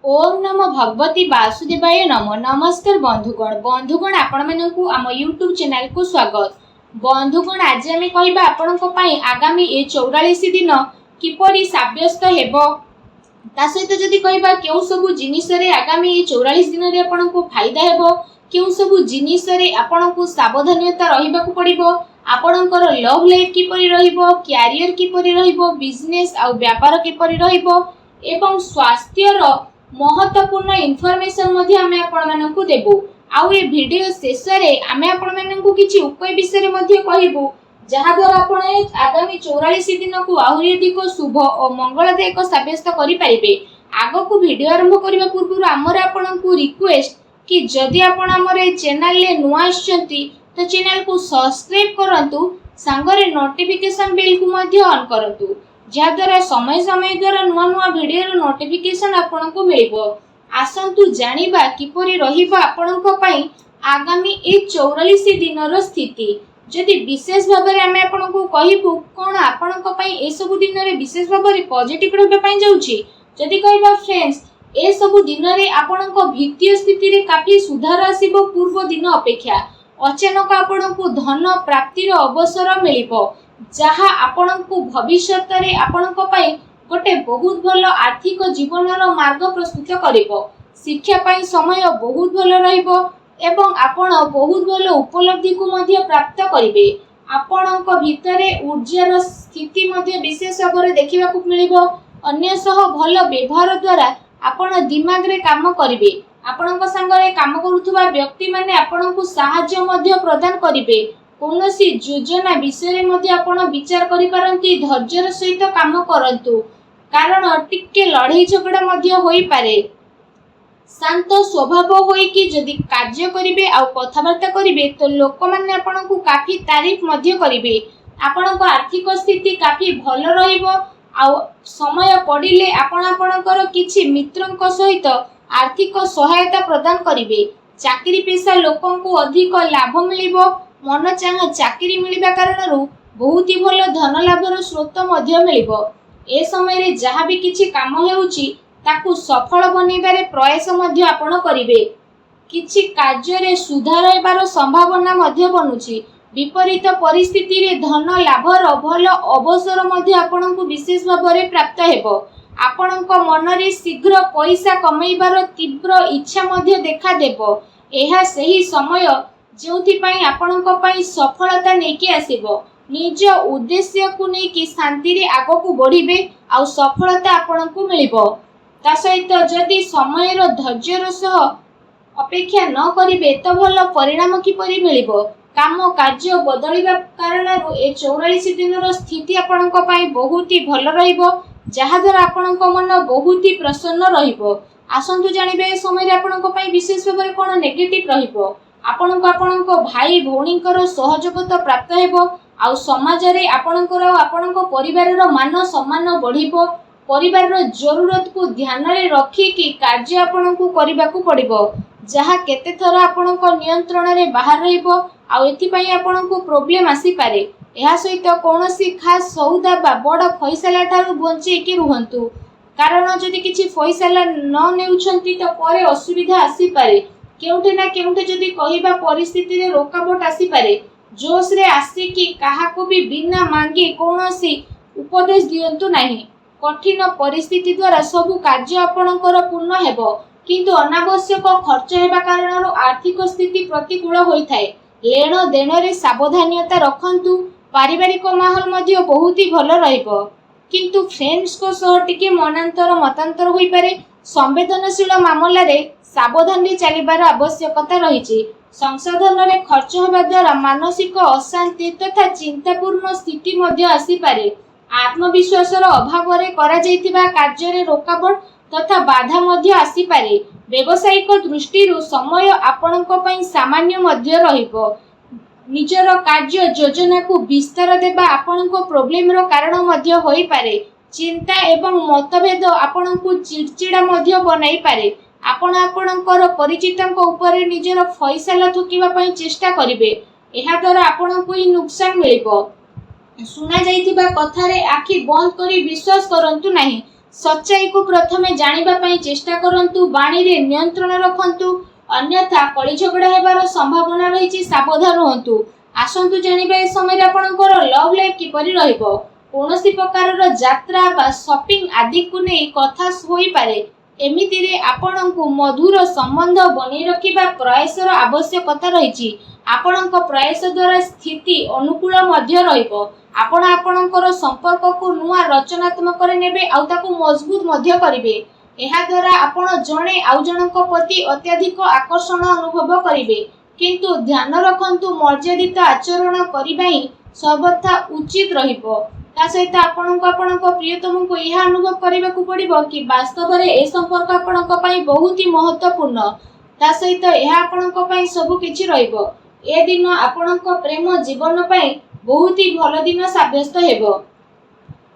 ओम नमो भगवती वासुदेवाय नमो। नमस्कार बंधुगण आपण मानकु आम यूट्यूब चैनल को स्वागत। बंधुगण आज आम कहबा आपनक पई आगामी ए 44 दिन किपरि साब्यस्त हेबो ता सहित जदि कहबा केउ सब जिनिस रे आगामी ए 44 दिन रे आपनक फायदा हेबो, केउ सब जिनिस रे आपनक सावधानता रहिबाकू पड़िबो, आपनकर लव लाइफ किपरि रहिबो, कैरियर किपरि रहिबो, बिजनेस आ व्यापार किपरि रहिबो एवं स्वास्थ्य रो महत्वपूर्ण इनफॉरमेशन मध्ये आमे आपण मानकु देबो। आउ ए वीडियो शेष रे आमे आपण मानकु किछि उपाय विषय रे मध्ये कहिबो जहा द्वारा आपण आगामी 44 दिन को आहुरी अधिक शुभ और मंगलदायक साब्यस्त करि पारिबे। आगो को वीडियो आरंभ करिबा पूर्व हमर आपनकु रिक्वेस्ट कि जदि आपण हमर चैनल ले नुआ आछंती तो चैनल को सब्सक्राइब करंतु, संगरे नोटिफिकेशन बेल को मध्ये ऑन करंतु जहाद्वारा समय समय द्वारा नुआ नुआ वीडियो नोटिफिकेशन आपको मिलिबो। आसंतु जानिबा किपरि रहिबा आपनको पई आगामी ए 44 दिनर स्थिति। जदि विशेष भाबरे आमे आपनको कहिबु कोन आपनको पई ए सब दिन रे विशेष भाबरे पॉजिटिव रहबे पई जाउछि। जदि कहबा फ्रेंड्स ए सब दिन रे आपनको वित्तीय स्थिति रे काफी सुधार आसीबो पूर्व दिन अपेक्षा। अचानक आपनको धन प्राप्तिर अवसर मिलिबो जहा आपनकु भविष्यत रे आपनको पई गोटे बहुत भलो आर्थिक जीवनर मार्ग प्रस्तुत करिवो। शिक्षा पई समय बहुत भलो रहिबो एवं आपण बहुत भलो उपलब्धि को मध्ये प्राप्त करिवे। आपनक भितरे ऊर्जार स्थिति मध्ये विशेष भाबरे देखिबाकू मिलिबो। अन्य सह भलो व्यवहार द्वारा आपण दिमाग रे काम करिवे। आपनक संगरे काम करूथुबा व्यक्ति माने आपनकु सहाय्य मध्ये प्रदान करिवे। कौनसी योजना विषय मध्ये आपण विचार करि पारंती, धैर्यर सहित काम करंतु कारण टिके लड़ाई झगड़ा मध्ये होई पारे। शांत स्वभाव होई कि जदि कार्य करिवे आ कथावार्ता करिवे तो लोक माने आपनकु काफी तारीफ मध्ये करिवे। आपनक आर्थिक स्थिति काफी भलो रहिबो आ समय पड़िले आपण आपनकर किछि मित्रंक सहित आर्थिक सहायता प्रदान करिवे। चाकरी पेशा लोकंकु अधिक लाभ मिलिबो। मन चाह चाकरी मिलिबा कारणरू बहुत ही भलो धन लाभर स्रोत मध्ये मिलिबो। ए समय रे जहा भी किछि काम हेउची ताकू सफल बनेबारे प्रयास मध्ये आपण करिवे। किछि कार्य रे सुधार हेबार संभावना मध्ये बनुची। विपरीत परिस्थिति रे धन लाभर भलो अवसर मध्ये आपनकु विशेष भाबरे प्राप्त हेबो। आपनक मन रे शीघ्र पैसा कमाइबार तीव्र इच्छा मध्ये देखा देबो। एहा सही समय जोथि पई आपनक पई सफलता नेकी आसीबो। निज उद्देश्य को नेकी शांति रे आगो को बढ़िबे आ सफलता आपनकु मिलिबो। ता सहित जदि समय रो धैर्यर सह अपेक्षा न करिवे तो भलो परिणाम किपरि मिलिबो। काम कार्य बदलिबा कारणरू ए 44 दिनर स्थिति आपनक पई बहुत ही भलो रहिबो जहा द्वारा आपनक मन बहुत ही प्रसन्न रहिबो। आसंतु जानिबे ए समय रे आपनक पई विशेष भाबरे कोन नेगेटिव रहिबो। आपनक भाई भौणीकर सहयोगिता प्राप्त हेबो आ समाज रे आपनक परिवार रो मान सम्मान बढ़िबो। परिवार रो जरूरत को ध्यान रे रखी कि कार्य आपनकु करिबाकू पड़िबो जहा केते थर आपनक नियंत्रण रे बाहर रहिबो आ एथि पई आपनकु प्रॉब्लम आसी पारे। एहा सहित कोनोसी खास सौदा बा बड़ फैसला ठारू बंचे कि रुहंतु कारण जदि किछि फैसला न नेउछंती तो परे असुविधा आसी पारे। केउठे ना केउठे जदि कहिबा परिस्थिति रे रोकावट आसी पारे। जोश रे आसी कि काहाको भी बिना मांगी कोनोसी उपदेश दियंतु नाही। कठिन परिस्थिति द्वारा सब कार्य आपनकर पूर्ण हेबो किंतु अनावश्यक खर्च हेबा कारणरो आर्थिक स्थिति प्रतिकूल होई थाए। लेन देन रे सावधानता रखंतु। पारिवारिक माहौल मध्ये बहुत ही भलो रहिबो किंतु फ्रेंड्स को सह टिके मनांतर मतांतर होई पारे। संवेदनशील मामला रे सावधान रे चलिबार आवश्यकता रहिछि। संसाधन रे खर्च हेबा द्वारा मानसिक अशांति तथा चिंतापूर्ण स्थिति मध्ये आसी पारे। आत्मविश्वास रो अभाव रे करा जायतिबा कार्य रे रोकावट तथा बाधा मध्ये आसी पारे। व्यवसायिक दृष्टि रो समय आपनक पई सामान्य मध्ये रहिबो। निजर कार्य योजना को विस्तार देबा आपनक प्रॉब्लम रो कारण मध्ये होई पारे। चिंता एवं मतभेद आपनकु चिड़चिड़ा मध्ये बनाई पारे। आपण आपणकर परिचितंक ऊपर निजर फैसला थुकिबा पई चेष्टा करिवे। एहा द्वारा आपणकु ही नुकसान मिलिबो। सुना जाइतिबा कथा रे आखि बंद करी विश्वास करंतु नाही। सच्चाई को प्रथमे जानिबा पई चेष्टा करंतु, बाणी रे नियंत्रण रखंतु, अन्यथा कଳି झगड़ा हेबार संभावना रहिछि, सावधान रहंतु। आसंतु जानिबा ए समय आपणकर लव लाइफ किपरि रहइबो। कोनोसी प्रकारर यात्रा बा शॉपिंग आदि को नै कथा होई पारे। एमितिरे आपणको मधुर संबंध बनै रखिबा प्रयासर आवश्यकता रहिछि। आपणक प्रयास द्वारा स्थिति अनुकूल मध्य रहिबो। आपण आपणकर संपर्क को नुआ रचनात्मक रे नेबे आउ ताकू मजबूत मध्य करिवे। एहा द्वारा आपण जणे आउ जनक प्रति अत्यधिक आकर्षण अनुभव करिवे। किंतु ध्यान रखंतु, मर्यादित आचरण करिबा ही सर्वथा उचित रहिबो। ता सहित आपणक प्रियतम को यह अनुभव करने को पड़िबो कि वास्तव में ए संपर्क आपणक पई बहुत ही महत्वपूर्ण। ता सहित यह आपणक पई सब किछि रहिबो। ए दिन आपणक प्रेम जीवन पई बहुत ही भल दिन साब्यस्त हेबो।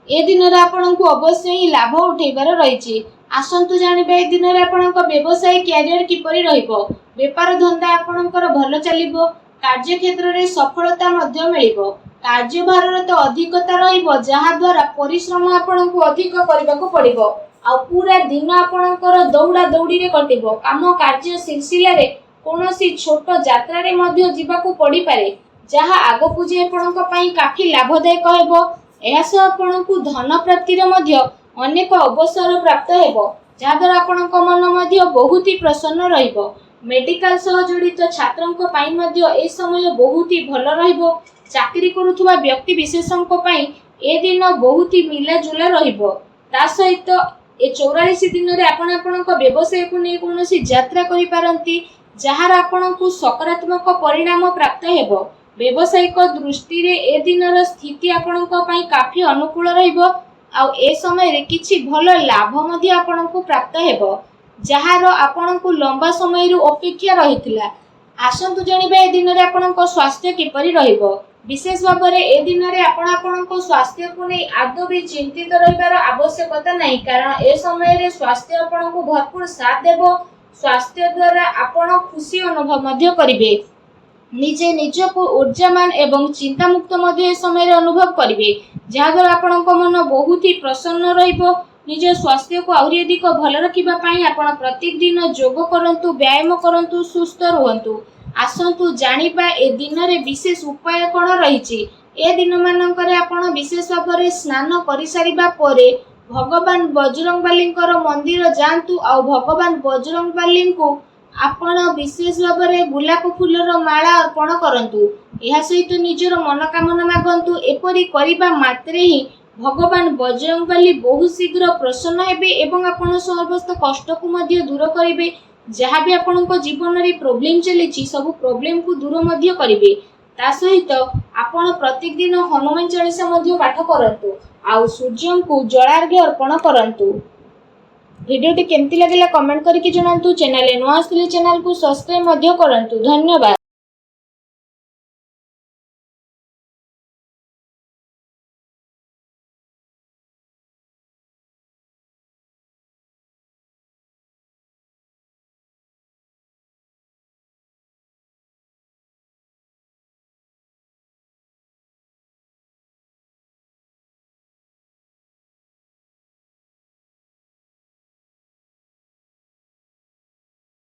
ए दिन रे आपणक अवश्य ही लाभ उठेबार रहिछि। आसंतु जानिबे ए दिन रे आपणक व्यवसाय कैरियर किपरि रहिबो। व्यापार धंदा आपणकर भल चलिबो। कार्य क्षेत्र रे सफलता मध्य मिलिबो। कार्यभार तो अधिकता रहिबो, जहा द्वारा परिश्रम आपणको अधिक करबाको पड़िबो। आ पूरा दिन आपणकर दौड़ा दौड़ी रे कटिबो। काम कार्य सिलसिला रे कोनोसी छोट यात्रा रे मध्य जीवाको पड़ी पारे, जहा आगो जे आपणक पई काफी लाभदायक हेबो। एहास आपणको धन प्राप्ति रे मध्य अनेक अवसर प्राप्त हेबो, जहा द्वारा आपणक मन मध्य बहुत ही प्रसन्न रहिबो। मेडिकल सह जड़ित छात्रंक पई मध्य ए समय बहुत ही भल रहिबो। चाकरी करुथुवा व्यक्ति विशेषंक पई ए दिन बहुत ही मिलाजुला रहिबो। ता सहित ए 44 दिन रे आपणक व्यवसाय को नै कोनोसी यात्रा करि पारंती, जहार आपणको सकारात्मक परिणाम प्राप्त हेबो। व्यवसायिक दृष्टि रे ए दिनर स्थिति आपणक पई काफी अनुकूल रहिबो। आ ए समय रे किछि भल लाभ मध्य आपणको प्राप्त हेबो, जहार आपणको लंबा समय रु अपेक्षा रहितला। आसंतु जानिबा ए दिन रे आपणक स्वास्थ्य किपरि रहिबो। विशेष भाव में ए दिन में आपण स्वास्थ्य को नहीं आदौ भी चिंतित रहिबार आवश्यकता नहीं, कारण ए समय रे स्वास्थ्य आपण को भरपूर साथ देबो। स्वास्थ्य द्वारा आपण खुशी अनुभव मध्य करिवे। निजे निज को ऊर्जामान एवं चिंता मुक्त मध्य ए समय रे अनुभव करिवे, जहा द्वारा आपणक मन बहुत ही प्रसन्न रहिबो। निज स्वास्थ्य को आउरी अधिक भल रखिबा पई आपण प्रत्येक दिन योग करंतु, व्यायाम करंतु, सुस्थ रहंतु। आसंतु जानिबा ए दिन रे विशेष उपाय कोन रहिछि। ए दिन मानकरे आपण विशेष भाव में स्नान करि सारिबा परे भगवान बजरंगबलींकर मंदिर जांतु। आ भगवान बजरंगबली को आपण विशेष भाव में गुलाब फूलर माला अर्पण करंतु। एहा सहित निजर मनोकामना मागंतु। एपरि करिबा मात्रे ही भगवान बजरंगबली बहुत शीघ्र प्रसन्न हेबे एवं आपण समस्त कष्ट को मध्य दूर करिवे। जहाँ भी आपण जीवन में प्रोब्लेम चली सब प्रोब्लेम को दूर मध्य करिवे। ता सहित आपण प्रत्येक दिन हनुमान चालीसा मध्य पाठ करंतु। आउ सूर्य को जलार्घ्य अर्पण करंतु। वीडियो टी केमती लगिला कमेंट करके जणांतु। चैनल नुआ आसिले चैनल को सब्सक्राइब मध्य करंतु। धन्यवाद।